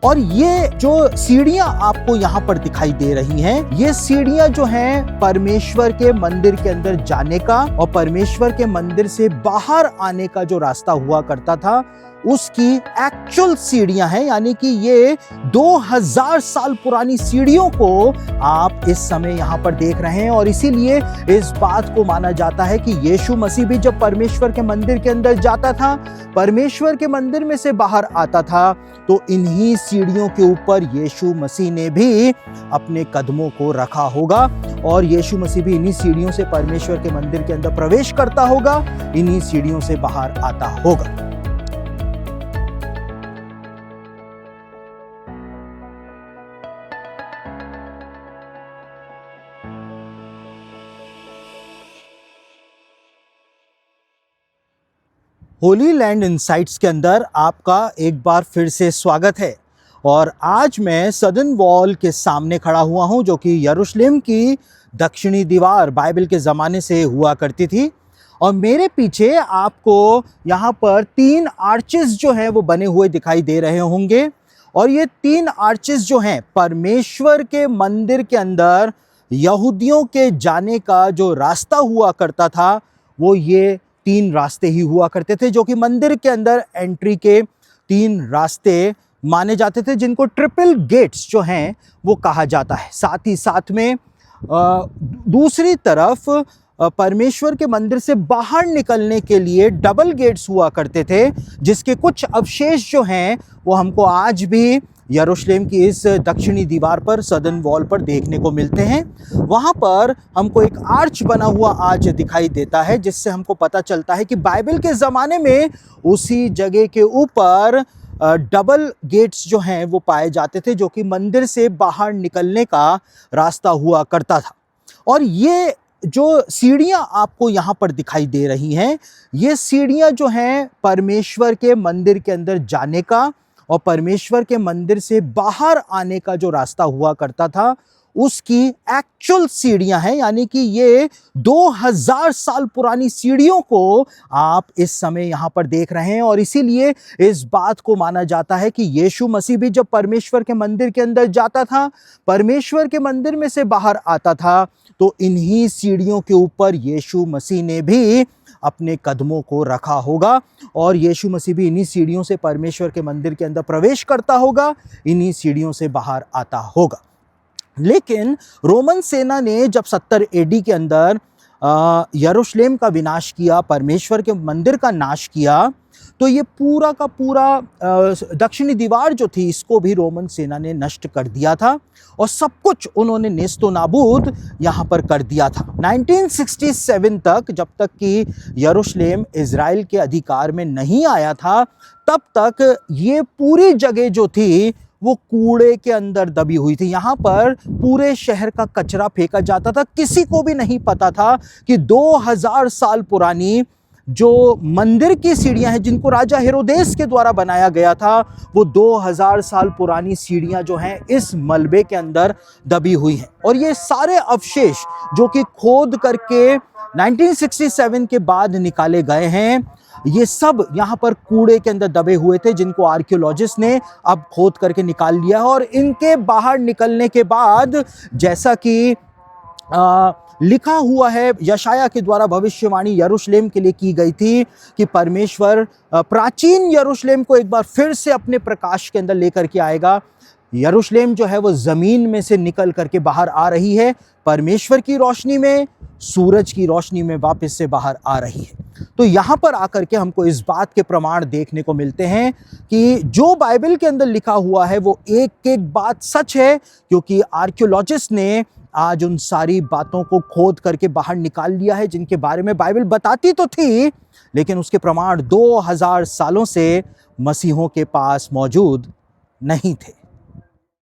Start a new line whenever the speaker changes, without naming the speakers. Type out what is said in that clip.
और ये जो सीढ़ियां आपको यहाँ पर दिखाई दे रही हैं, ये सीढ़ियां जो हैं परमेश्वर के मंदिर के अंदर जाने का और परमेश्वर के मंदिर से बाहर आने का जो रास्ता हुआ करता था, उसकी एक्चुअल सीढ़ियां हैं। यानी कि ये 2000 साल पुरानी सीढ़ियों को आप इस समय यहां पर देख रहे हैं। और इसीलिए इस बात को माना जाता है कि यीशु मसीह भी जब परमेश्वर के मंदिर के अंदर जाता था, परमेश्वर के मंदिर में से बाहर आता था, तो इन्हीं सीढ़ियों के ऊपर यीशु मसीह ने भी अपने कदमों को रखा होगा और यीशु मसीह भी इन्हीं सीढ़ियों से परमेश्वर के मंदिर के अंदर प्रवेश करता होगा, इन्हीं सीढ़ियों से बाहर आता होगा। होली लैंड इनसाइट्स के अंदर आपका एक बार फिर से स्वागत है। और आज मैं सदर्न वॉल के सामने खड़ा हुआ हूं, जो कि यरूशलेम की दक्षिणी दीवार बाइबल के ज़माने से हुआ करती थी। और मेरे पीछे आपको यहाँ पर 3 आर्चेस जो हैं वो बने हुए दिखाई दे रहे होंगे। और ये 3 आर्चेस जो हैं परमेश्वर के मंदिर के अंदर यहूदियों के जाने का जो रास्ता हुआ करता था, वो ये 3 रास्ते ही हुआ करते थे, जो कि मंदिर के अंदर एंट्री के 3 रास्ते माने जाते थे, जिनको ट्रिपल गेट्स जो हैं वो कहा जाता है। साथ ही साथ में दूसरी तरफ परमेश्वर के मंदिर से बाहर निकलने के लिए डबल गेट्स हुआ करते थे, जिसके कुछ अवशेष जो हैं वो हमको आज भी यरूशलेम की इस दक्षिणी दीवार पर, सदर्न वॉल पर देखने को मिलते हैं। वहाँ पर हमको एक आर्च बना हुआ आज दिखाई देता है, जिससे हमको पता चलता है कि बाइबल के ज़माने में उसी जगह के ऊपर डबल गेट्स जो हैं वो पाए जाते थे, जो कि मंदिर से बाहर निकलने का रास्ता हुआ करता था। और ये जो सीढ़ियां आपको यहाँ पर दिखाई दे रही हैं, ये सीढ़ियां जो हैं परमेश्वर के मंदिर के अंदर जाने का और परमेश्वर के मंदिर से बाहर आने का जो रास्ता हुआ करता था, उसकी एक्चुअल सीढ़ियां हैं। यानी कि ये 2000 साल पुरानी सीढ़ियों को आप इस समय यहाँ पर देख रहे हैं। और इसीलिए इस बात को माना जाता है कि यीशु मसीह भी जब परमेश्वर के मंदिर के अंदर जाता था, परमेश्वर के मंदिर में से बाहर आता था, तो इन्हीं सीढ़ियों के ऊपर यीशु मसीह ने भी अपने कदमों को रखा होगा और यीशु मसीह भी इन्हीं सीढ़ियों से परमेश्वर के मंदिर के अंदर प्रवेश करता होगा, इन्हीं सीढ़ियों से बाहर आता होगा। लेकिन रोमन सेना ने जब 70 एडी के अंदर यरूशलेम का विनाश किया, परमेश्वर के मंदिर का नाश किया, तो ये पूरा का पूरा दक्षिणी दीवार जो थी, इसको भी रोमन सेना ने नष्ट कर दिया था और सब कुछ उन्होंने नेस्तो नाबूद यहाँ पर कर दिया था। 1967 तक, जब तक कि यरूशलेम इजराइल के अधिकार में नहीं आया था, तब तक ये पूरी जगह जो थी वो कूड़े के अंदर दबी हुई थी। यहाँ पर पूरे शहर का कचरा फेंका जाता था। किसी को भी नहीं पता था कि 2000 साल पुरानी जो मंदिर की सीढ़ियां हैं, जिनको राजा हेरोदेस के द्वारा बनाया गया था, वो 2000 साल पुरानी सीढ़ियां जो हैं इस मलबे के अंदर दबी हुई हैं। और ये सारे अवशेष जो कि खोद करके 1967 के बाद निकाले गए हैं, ये सब यहाँ पर कूड़े के अंदर दबे हुए थे, जिनको आर्कियोलॉजिस्ट ने अब खोद करके निकाल लिया है। और इनके बाहर निकलने के बाद, जैसा कि लिखा हुआ है, यशाया के द्वारा भविष्यवाणी यरूशलेम के लिए की गई थी कि परमेश्वर प्राचीन यरूशलेम को एक बार फिर से अपने प्रकाश के अंदर लेकर के आएगा। यरूशलेम जो है वो ज़मीन में से निकल करके बाहर आ रही है, परमेश्वर की रोशनी में, सूरज की रोशनी में वापस से बाहर आ रही है। तो यहाँ पर आकर के हमको इस बात के प्रमाण देखने को मिलते हैं कि जो बाइबल के अंदर लिखा हुआ है वो एक एक बात सच है, क्योंकि आर्कियोलॉजिस्ट ने आज उन सारी बातों को खोद करके बाहर निकाल लिया है, जिनके बारे में बाइबल बताती तो थी, लेकिन उसके प्रमाण 2000 सालों से मसीहों के पास मौजूद नहीं थे।